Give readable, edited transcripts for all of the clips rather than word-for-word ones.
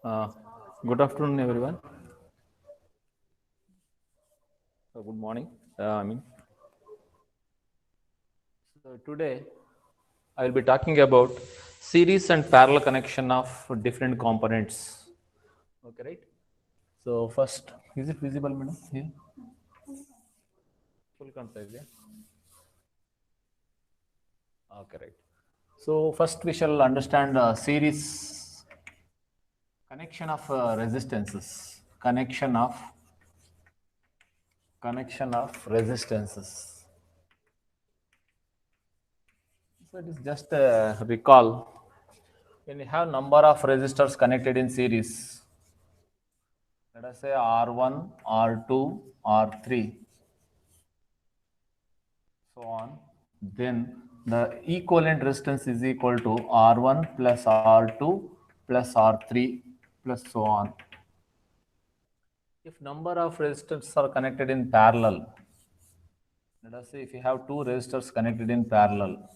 Uh, Good afternoon, everyone. Good morning. I mean, so today I will be talking about series and parallel connection of different components. Okay, right? So first, is it visible, madam? Here, full consize, yeah. Okay, right. So first, we shall understand series connection of resistances. Connection of resistances. So it is just a recall. When you have number of resistors connected in series, let us say R1, R2, R3, so on, then the equivalent resistance is equal to R1 plus R2 plus R3 plus so on. If number of resistors are connected in parallel, let us say if you have two resistors connected in parallel,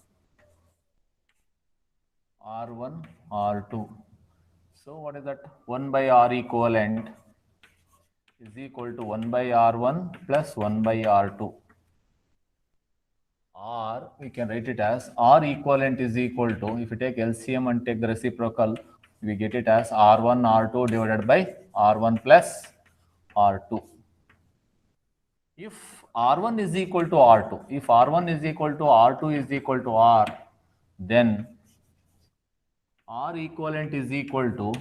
R1, R2. So what is that? 1 by R equivalent is equal to 1 by R1 plus 1 by R2. Or we can write it as R equivalent is equal to, if you take LCM and take the reciprocal, we get it as R1 R2 divided by R1 plus R2. If R1 is equal to R2, if R1 is equal to R2 is equal to R, then R equivalent is equal to,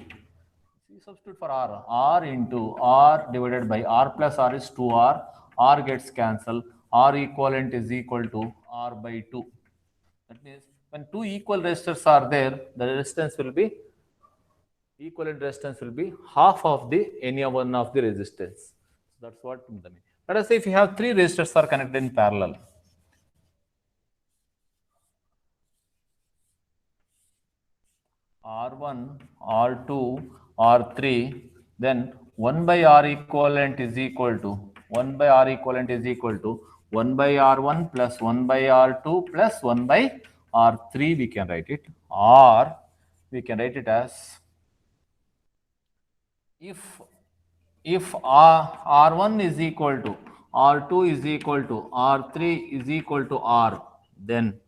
substitute for R into R divided by R plus R is 2R, R gets cancelled, R equivalent is equal to R by 2. That means when two equal resistors are there, the resistance will be, equivalent resistance will be half of the any one of the resistance. So that's what the mean. Let us say if you have three resistors are connected in parallel. R1, R2, R3, then 1 by R equivalent is equal to 1 by R equivalent is equal to 1 by R1 plus 1 by R2 plus 1 by R3 we can write it, or we can write it as if R1 is equal to R2 is equal to R3 is equal to R, then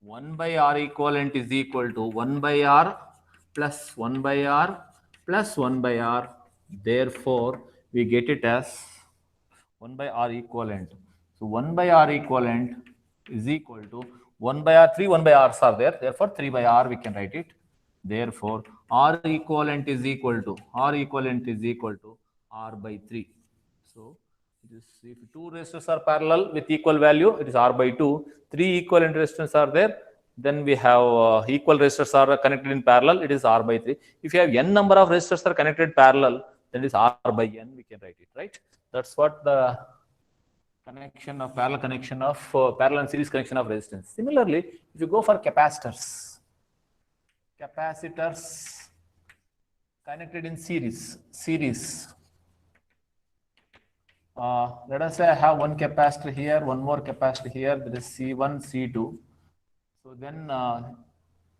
1 by R equivalent is equal to 1 by R plus 1 by R plus 1 by R. Therefore, we get it as 1 by R equivalent. So 1 by R equivalent is equal to 1 by R, 3 1 by R's are there. Therefore, 3 by R we can write it. Therefore, R equivalent is equal to R by 3. So, if two resistors are parallel with equal value, it is R by 2. Three equivalent resistors are there. Then we have equal resistors are connected in parallel. It is R by 3. If you have n number of resistors are connected parallel, then it is R by n. We can write it, right? That's what the connection of parallel and series connection of resistance. Similarly, if you go for capacitors connected in series. Let us say I have one capacitor here, one more capacitor here. There is C1, C2. So then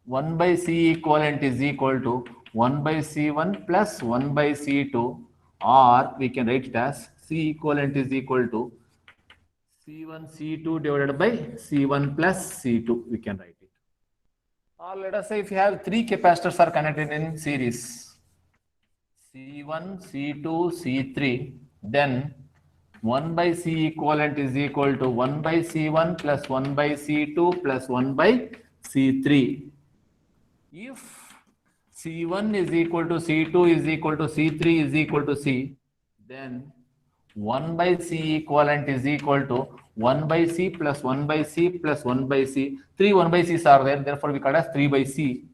1 by C equivalent is equal to 1 by C1 plus 1 by C2, or we can write it as C equivalent is equal to C1, C2 divided by C1 plus C2. We can write it. Or let us say if you have three capacitors are connected in series, C1, C2, C3, then 1 by C equivalent is equal to 1 by C1 plus 1 by C2 plus 1 by C3. If C1 is equal to C2 is equal to C3 is equal to C, then 1 by C equivalent is equal to 1 by C plus 1 by C plus 1 by C. 3 1 by C's are there, therefore we call as 3 by C.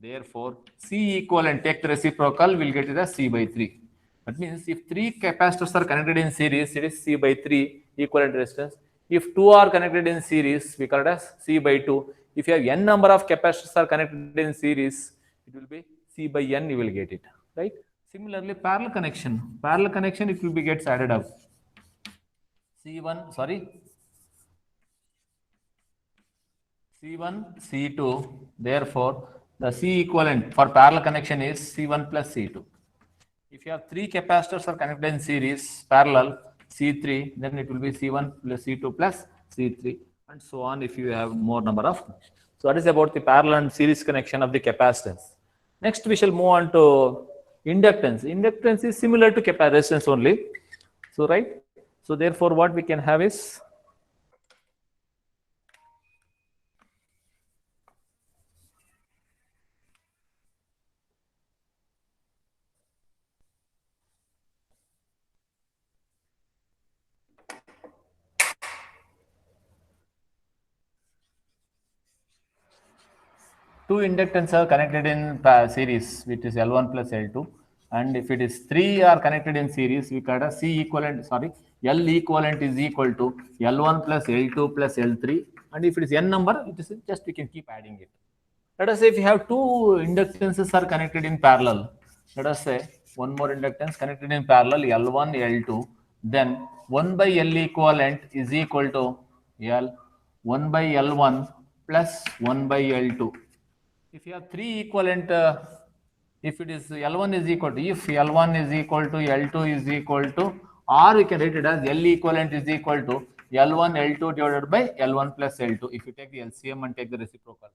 Therefore, C equivalent, take the reciprocal, we'll get it as C by 3. That means if three capacitors are connected in series, it is C by 3 equivalent resistance. If two are connected in series, we call it as C by 2. If you have n number of capacitors are connected in series, it will be C by n, you will get it, right? Similarly, parallel connection, it will be gets added up. C1, C1, C2, therefore, the C equivalent for parallel connection is C1 plus C2. If you have three capacitors are connected in series, parallel, C3, then it will be C1 plus C2 plus C3, and so on if you have more number of. So that is about the parallel and series connection of the capacitance. Next, we shall move on to inductance. Inductance is similar to resistance only. So, right? So, therefore, what we can have is two inductance are connected in series, which is L1 plus L2. And if it is three are connected in series, we got a C equivalent, sorry, L equivalent is equal to L1 plus L2 plus L3. And if it is N number, it is just we can keep adding it. Let us say if you have two inductances are connected in parallel, let us say one more inductance connected in parallel L1, L2, then 1 by L equivalent is equal to L 1 by L1 plus 1 by L2. If you have three equivalent, if it is L1 is equal to, if L1 is equal to L2 is equal to, or we can write it as L equivalent is equal to L1 L2 divided by L1 plus L2. If you take the LCM and take the reciprocal.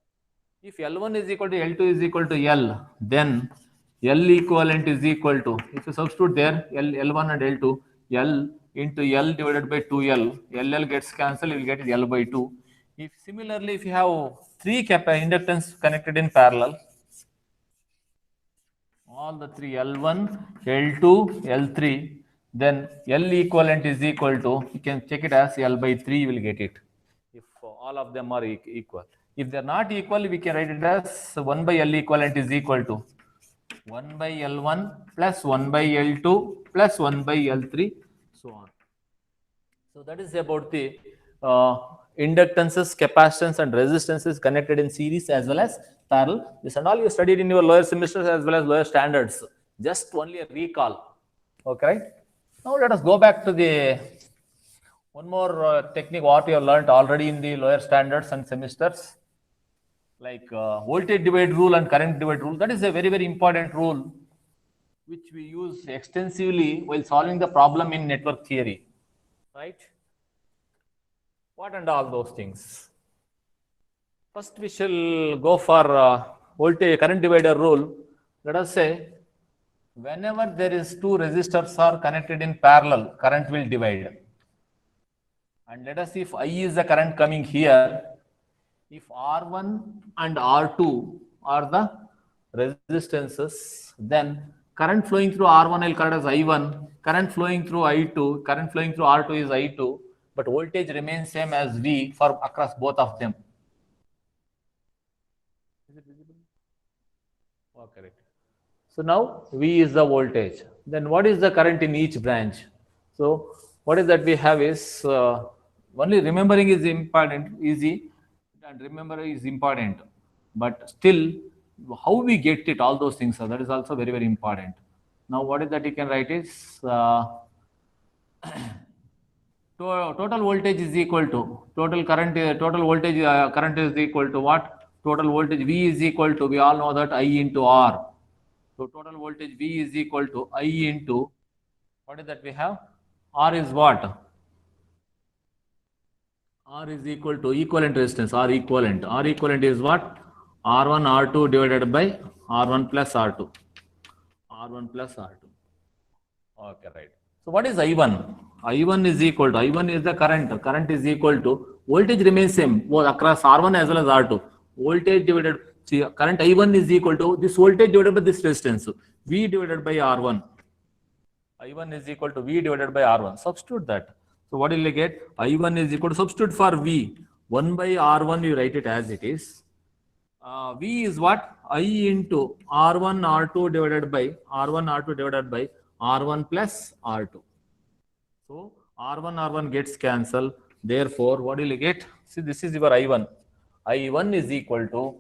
If L1 is equal to L2 is equal to L, then L equivalent is equal to, if you substitute there, L1 and L2, L into L divided by 2L, LL gets cancelled, you will get L by 2. If similarly, if you have three inductance connected in parallel, all the three L1, L2, L3, then L equivalent is equal to, you can check it as L by 3, you will get it. If all of them are equal. If they are not equal, we can write it as 1 by L equivalent is equal to 1 by L1 plus 1 by L2 plus 1 by L3, so on. So that is about the inductances, capacitance and resistances connected in series as well as parallel. This and all you studied in your lower semesters as well as lower standards. Just only a recall. Okay, right? Now let us go back to the one more technique what we have learned already in the lower standards and semesters, like voltage divide rule and current divide rule. That is a very, very important rule which we use extensively while solving the problem in network theory, right? What and all those things. First, we shall go for voltage current divider rule. Let us say, whenever there is two resistors are connected in parallel, current will divide. And let us see if I is the current coming here. If R1 and R2 are the resistances, then current flowing through R1 I will call it as I1, current flowing through I2, current flowing through R2 is I2, but voltage remains same as V for across both of them. Is it visible? Oh, correct. So now V is the voltage. Then what is the current in each branch? So what is that we have is only remembering is important, easy, and remember is important. But still, how we get it, all those things, that is also very, very important. Now, what is that you can write is total voltage is equal to total current, total voltage current is equal to what? Total voltage V is equal to, we all know that I into R. So total voltage V is equal to I into, what is that we have? R is what? R is equal to equivalent resistance, R equivalent. R equivalent is what? R1, R2 divided by R1 plus R2. R1 plus R2. Okay, right. So what is I1? I1 is equal to, I1 is the current. Current is equal to, voltage remains same across R1 as well as R2. Voltage divided, see, current I1 is equal to this voltage divided by this resistance. V divided by R1. I1 is equal to V divided by R1. Substitute that. So what will you get? I1 is equal to, substitute for V. 1 by R1, you write it as it is. V is what? I into R1, R2 divided by R1, R2 divided by R1 plus R2. So R1, R1 gets cancelled. Therefore, what will you get? See, this is your I1. I1 is equal to,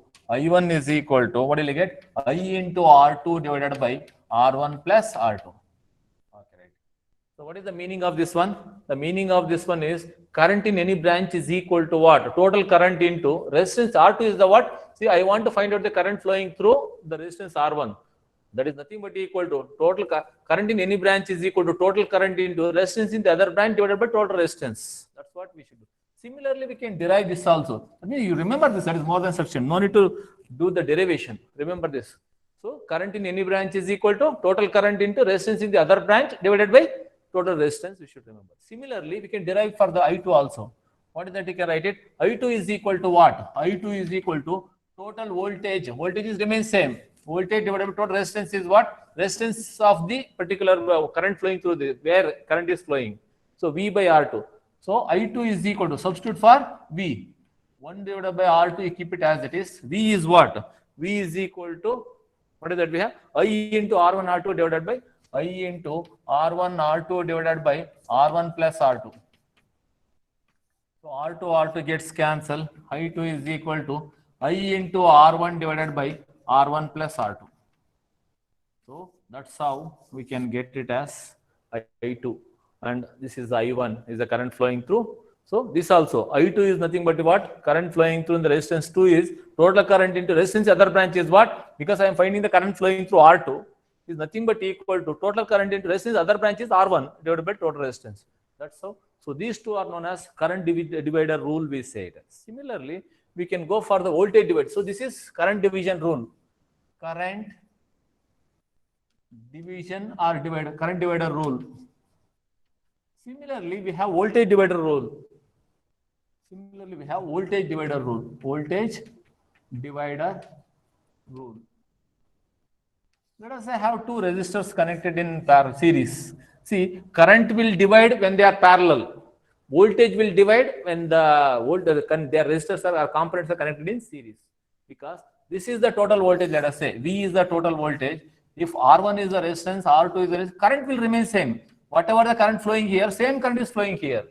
what will you get? I into R2 divided by R1 plus R2. Okay, right. So what is the meaning of this one? The meaning of this one is current in any branch is equal to what? Total current into resistance R2 is the what? See, I want to find out the current flowing through the resistance R1. That is nothing but equal to total current in any branch is equal to total current into resistance in the other branch divided by total resistance. That's what we should do. Similarly, we can derive this also. I mean, you remember this, that is more than sufficient. No need to do the derivation. Remember this. So, current in any branch is equal to total current into resistance in the other branch divided by total resistance. We should remember. Similarly, we can derive for the I2 also. What is that? You can write it. I2 is equal to what? I2 is equal to total voltage. Voltage is remains same. Voltage divided by total resistance is what? Resistance of the particular current flowing through the where current is flowing. So V by R2. So I2 is equal to, substitute for V. 1 divided by R2, you keep it as it is. V is what? V is equal to, what is that we have? I into R1 R2 divided by I into R1 R2 divided by R1 plus R2. So R2 R2 gets cancelled. I2 is equal to I into R1 divided by R1 plus R2. So that's how we can get it as I2. And this is I1, is the current flowing through. So this also, I2 is nothing but what? Current flowing through in the resistance 2 is total current into resistance other branch is what? Because I am finding the current flowing through R2 is nothing but equal to total current into resistance other branch is R1 divided by total resistance. That's how. So these two are known as current divider rule, we say it. Similarly, we can go for the voltage divider. So this is current division rule. Current division or divider, current divider rule. Similarly, we have voltage divider rule. Similarly, we have voltage divider rule. Voltage divider rule. Let us say I have two resistors connected in series. See, current will divide when they are parallel. Voltage will divide when their resistors or components are connected in series. Because this is the total voltage, let us say. V is the total voltage. If R1 is the resistance, R2 is the resistance, current will remain same. Whatever the current flowing here, same current is flowing here.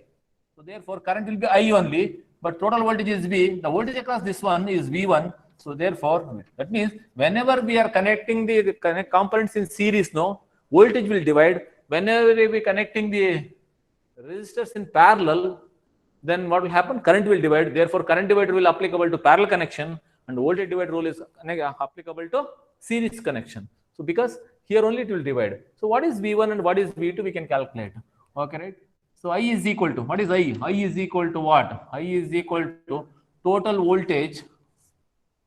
So therefore, current will be I only, but total voltage is V. The voltage across this one is V1. So therefore, that means whenever we are connecting the components in series, no, voltage will divide. Whenever we are connecting the resistors in parallel, then what will happen? Current will divide. Therefore, current divider will applicable to parallel connection, and voltage divider rule is applicable to series connection. So because here only it will divide. So what is V1 and what is V2? We can calculate. Okay, right? So I is equal to, what is I? I is equal to what? I is equal to total voltage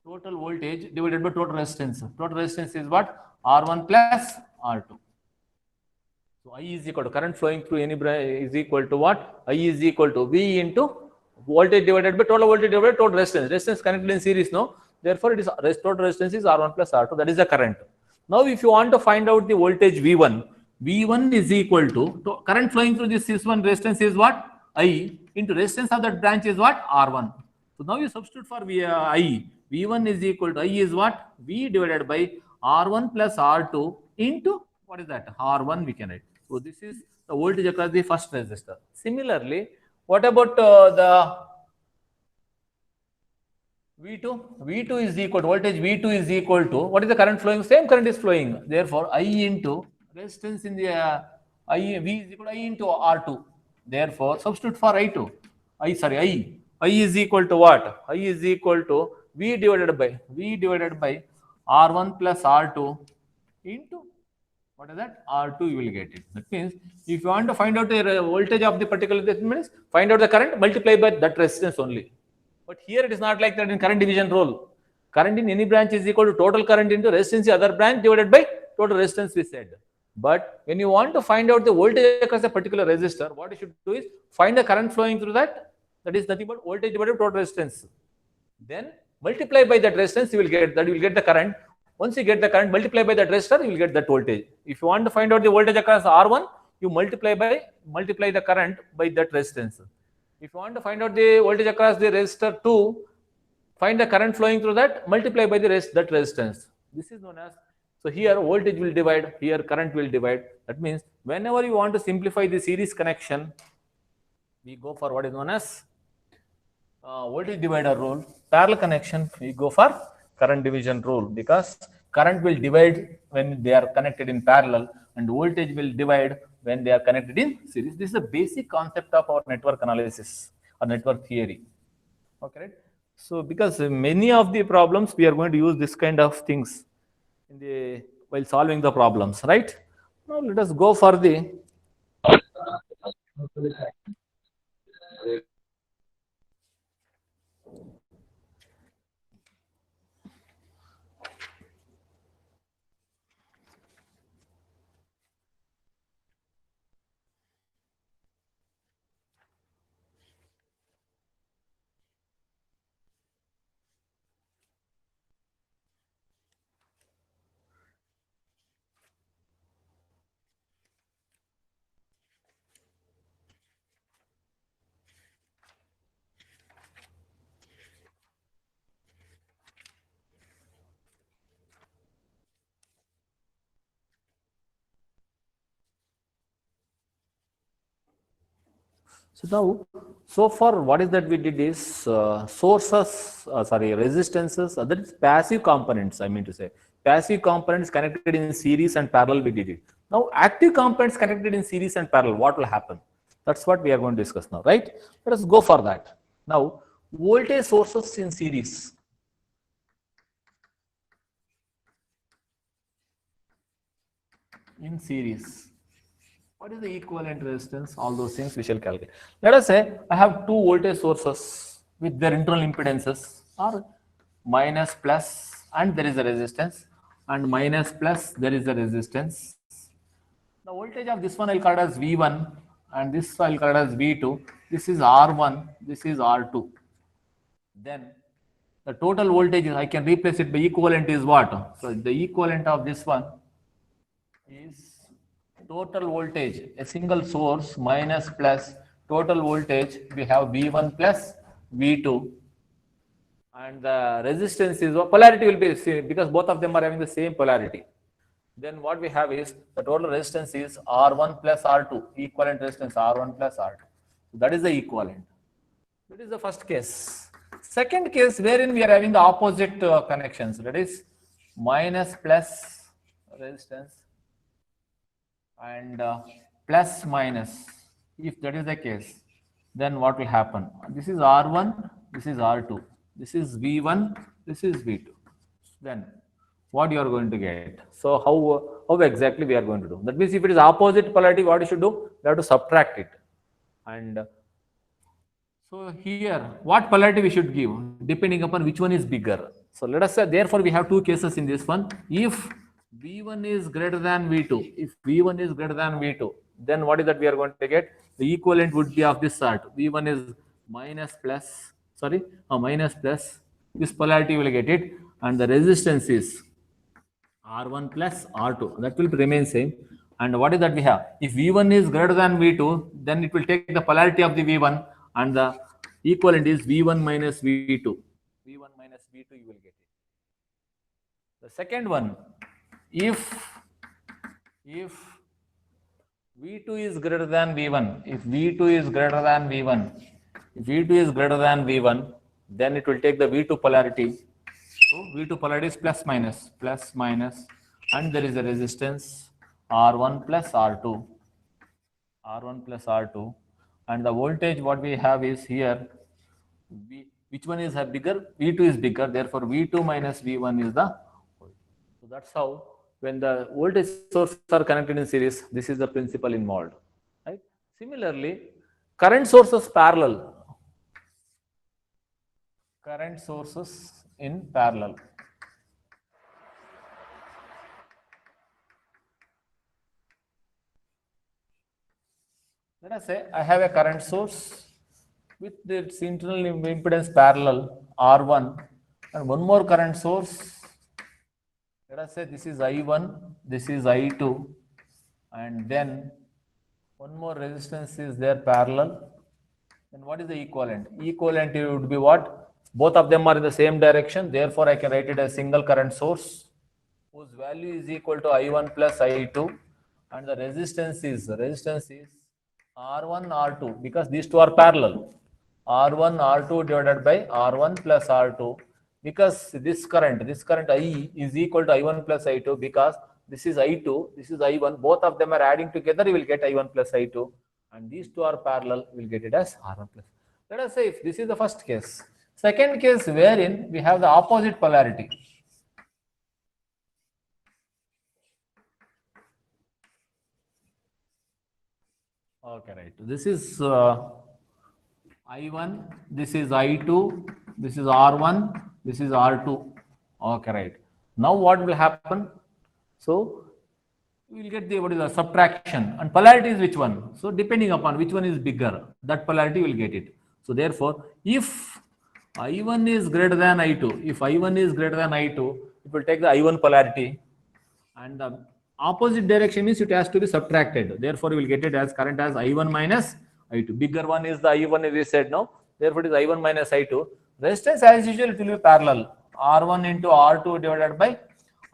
divided by total resistance. Total resistance is what? R1 plus R2. So I is equal to current flowing through any branch is equal to what? I is equal to V into voltage divided by total voltage divided by total resistance. Resistance connected in series, no? Therefore, it is total resistance is R1 plus R2. That is the current. Now, if you want to find out the voltage V1, V1 is equal to current flowing through this one resistance is what? I into resistance of that branch is what? R1. So now you substitute for I. V1 is equal to I is what? V divided by R1 plus R2 into what is that? R1 we can write. So this is the voltage across the first resistor. Similarly, what about the V2? V2 is equal to voltage V2 is equal to what is the current flowing? Same current is flowing. Therefore, I into resistance in the V is equal to I into R2. Therefore, substitute for I2. I is equal to what? I is equal to V divided by R1 plus R2 into what is that? R2 you will get it. That means if you want to find out the voltage of the particular means find out the current, multiply by that resistance only. But here it is not like that in current division rule. Current in any branch is equal to total current into resistance in other branch divided by total resistance we said. But when you want to find out the voltage across a particular resistor, what you should do is find the current flowing through that. That is nothing but voltage divided by total resistance. Then multiply by that resistance, you will get the current. Once you get the current, multiply by that resistor, you will get that voltage. If you want to find out the voltage across R1, you multiply the current by that resistance. If you want to find out the voltage across the resistor 2, find the current flowing through that, multiply by that resistance. This is known as, so here voltage will divide, here current will divide. That means whenever you want to simplify the series connection, we go for what is known as voltage divider rule. Parallel connection, we go for current division rule, because current will divide when they are connected in parallel and voltage will divide when they are connected in series. This is the basic concept of our network analysis or network theory. Okay, right? So because many of the problems we are going to use this kind of things in the while solving the problems, right? Now let us go for the so now, so far, what is that we did is resistances, that is passive components, I mean to say. Passive components connected in series and parallel, we did it. Now, active components connected in series and parallel, what will happen? That's what we are going to discuss now, right? Let us go for that. Now, voltage sources in series. In series. What is the equivalent resistance? All those things we shall calculate. Let us say I have two voltage sources with their internal impedances are minus plus and there is a resistance and minus plus there is a resistance. The voltage of this one I'll call it as V1 and this I'll call it as V2. This is R1, this is R2. Then the total voltage I can replace it by equivalent is what? So the equivalent of this one is total voltage, a single source minus plus total voltage, we have V1 plus V2 and the resistance is, polarity will be same because both of them are having the same polarity. Then what we have is the total resistance is R1 plus R2, equivalent resistance R1 plus R2. That is the equivalent. That is the first case. Second case wherein we are having the opposite connections, that is minus plus resistance and plus minus. If that is the case, then what will happen? This is R1, this is R2, this is V1, this is V2. Then what you are going to get? So how exactly we are going to do? That means if it is opposite polarity, what you should do? We have to subtract it. And so here, what polarity we should give depending upon which one is bigger. So let us say, therefore, we have two cases in this one. If V1 is greater than V2, if V1 is greater than V2, then what is that we are going to get? The equivalent would be of this sort. V1 is minus plus, minus plus. This polarity will get it, and the resistance is R1 plus R2. That will remain same. And what is that we have? If V1 is greater than V2, then it will take the polarity of the V1 and the equivalent is V1 minus V2. V1 minus V2 you will get it. The second one, if V2 is greater than V1, if V2 is greater than V1, if V2 is greater than V1, then it will take the V2 polarity. So V2 polarity is plus minus, and there is a resistance R1 plus R2, R1 plus R2, and the voltage what we have is here, which one is bigger? V2 is bigger, therefore V2 minus V1 is the voltage. So that's how when the voltage sources are connected in series, this is the principle involved. Right? Similarly, current sources parallel. Current sources in parallel. Let us say I have a current source with its internal impedance parallel R1 and one more current source. Let us say this is I1, this is I2, and then one more resistance is there parallel. Then what is the equivalent? Equivalent would be what? Both of them are in the same direction. Therefore, I can write it as single current source whose value is equal to I1 plus I2, and the resistance is R1, R2 because these two are parallel. R1, R2 divided by R1 plus R2 because this current I is equal to I1 plus I2 because this is I2, this is I1, both of them are adding together, you will get I1 plus I2, and these two are parallel, we will get it as R1 plus. Let us say if this is the first case. Second case wherein we have the opposite polarity. Okay, right. This is I1, this is I2, this is R1, this is R2. Okay, right. Now what will happen? So we will get the what is the subtraction, and polarity is which one? So depending upon which one is bigger, that polarity will get it. So therefore, if I1 is greater than I2, if I1 is greater than I2, it will take the I1 polarity, and the opposite direction means it has to be subtracted. Therefore, we will get it as current as I1 minus I2. Bigger one is the I1 as we said now. Therefore, it is I1 minus I2. Resistance as usual, it will be parallel. R1 into R2 divided by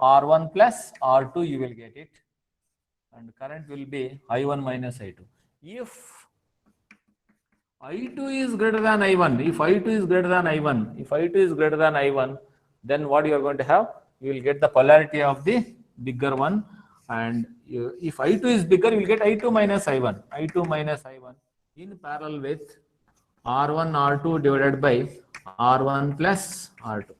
R1 plus R2, you will get it. And current will be I1 minus I2. If I2 is greater than I1, if I2 is greater than I1, if I2 is greater than I1, then what you are going to have? You will get the polarity of the bigger one. And if I2 is bigger, you will get I2 minus I1. I2 minus I1 in parallel with R1 R2 divided by R1 plus R2.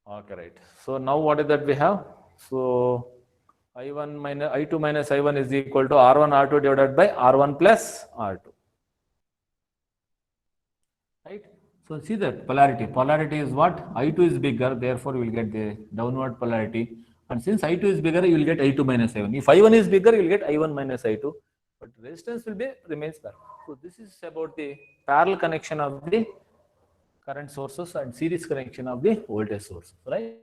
Okay, right. So now what is that we have? So I1 minus I2 minus I1 is equal to R1 R2 divided by R1 plus R2. Right? So see that polarity. Polarity is what? I2 is bigger, therefore you will get the downward polarity. And since I2 is bigger, you will get I2 minus I1. If I1 is bigger, you will get I1 minus I2. But resistance will be remains parallel. So this is about the parallel connection of the current sources and series connection of the voltage sources, right?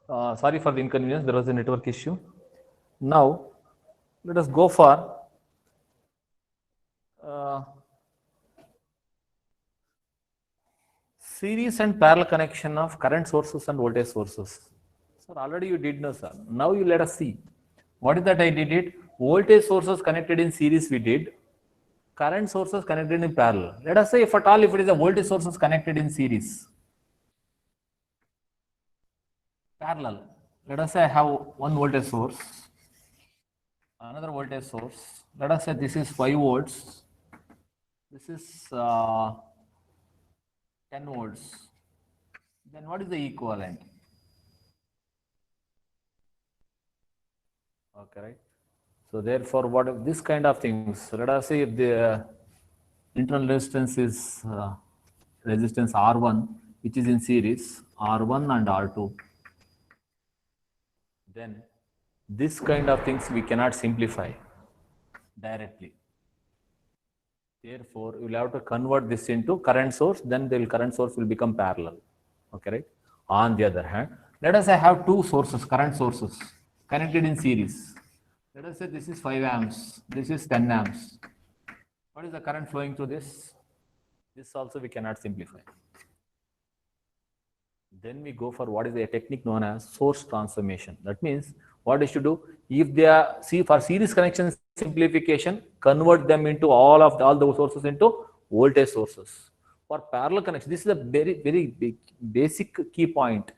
Sorry for the inconvenience, there was a network issue. Now, let us go for uh, series and parallel connection of current sources and voltage sources. Sir, already you did know, sir. Now you let us see. What is that I did it? Voltage sources connected in series we did. Current sources connected in parallel. Let us say if at all if it is a voltage sources connected in series. Parallel. Let us say I have one voltage source, another voltage source. Let us say this is 5 volts. This is 10 volts. Then what is the equivalent? Okay, right. So therefore, what if this kind of things? Let us say if the internal resistance is resistance R1, which is in series R1 and R2, then this kind of things we cannot simplify directly. Therefore, you will have to convert this into current source, then the current source will become parallel. Okay, right? On the other hand, let us say I have two sources, current sources, connected in series. Let us say this is 5 amps, this is 10 amps. What is the current flowing through this? This also we cannot simplify. Then we go for what is a technique known as source transformation. That means what is to do if they are see for series connection simplification, convert them into all the sources into voltage sources. For parallel connection, this is a very big basic key point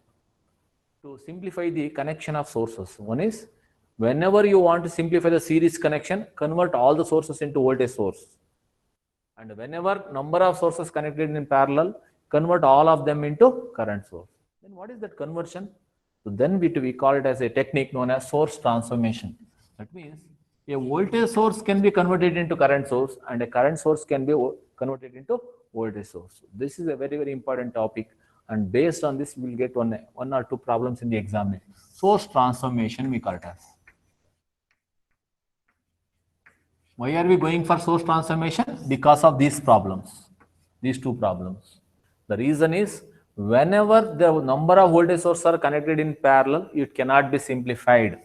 to simplify the connection of sources. One is whenever you want to simplify the series connection, convert all the sources into voltage source. And whenever number of sources connected in parallel, convert all of them into current source. Then what is that conversion? So then we call it as a technique known as source transformation. That means a voltage source can be converted into current source and a current source can be converted into voltage source. This is a very important topic, and based on this we will get one or two problems in the examination. Source transformation we call it as. Why are we going for source transformation? Because of these problems, these two problems. The reason is whenever the number of voltage sources are connected in parallel, it cannot be simplified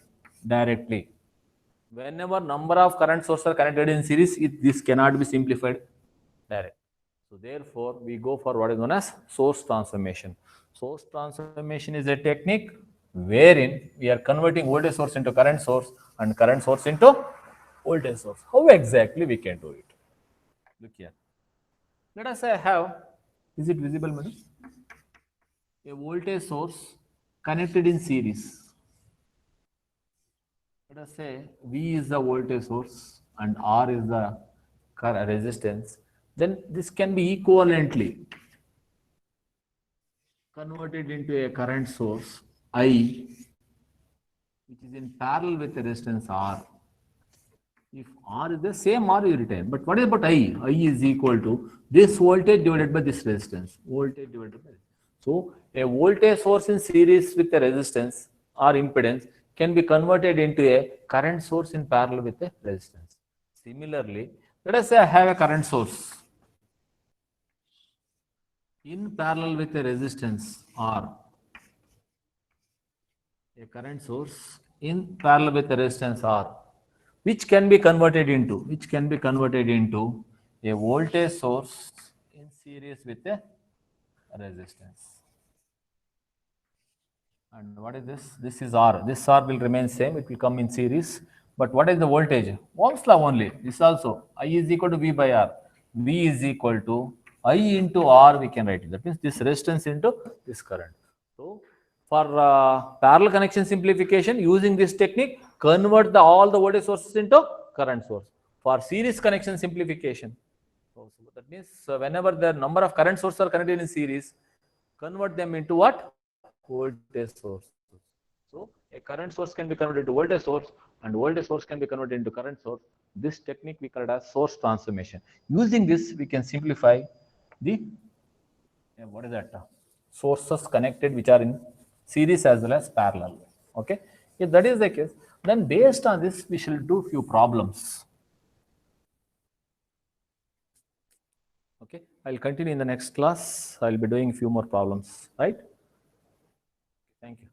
directly. Whenever number of current sources are connected in series, this cannot be simplified directly. So therefore, we go for what is known as source transformation. Source transformation is a technique wherein we are converting voltage source into current source and current source into voltage source. How exactly we can do it? Look here. Let us say I have, is it visible, madam? A voltage source connected in series. Let us say V is the voltage source and R is the resistance. Then this can be equivalently converted into a current source I, which is in parallel with the resistance R. If R is the same R you retain, but what about I? I is equal to this voltage divided by this resistance. Voltage divided by. So a voltage source in series with a resistance or impedance can be converted into a current source in parallel with a resistance. Similarly, let us say I have a current source in parallel with a resistance R. A current source in parallel with a resistance R, which can be converted into a voltage source in series with a resistance. And what is this? This is R. This R will remain same. It will come in series. But what is the voltage? Ohm's law only. This also I is equal to V by R. V is equal to I into R. We can write it. That means this resistance into this current. So for parallel connection simplification, using this technique, convert all the voltage sources into current source. For series connection simplification, so that means whenever the number of current sources are connected in series, convert them into what? Voltage source. So a current source can be converted into voltage source and voltage source can be converted into current source. This technique we call it as source transformation. Using this, we can simplify the what is that? Sources connected which are in series as well as parallel. Okay. If that is the case, then based on this, we shall do few problems. Okay. I'll continue in the next class. I'll be doing a few more problems. Right. Thank you.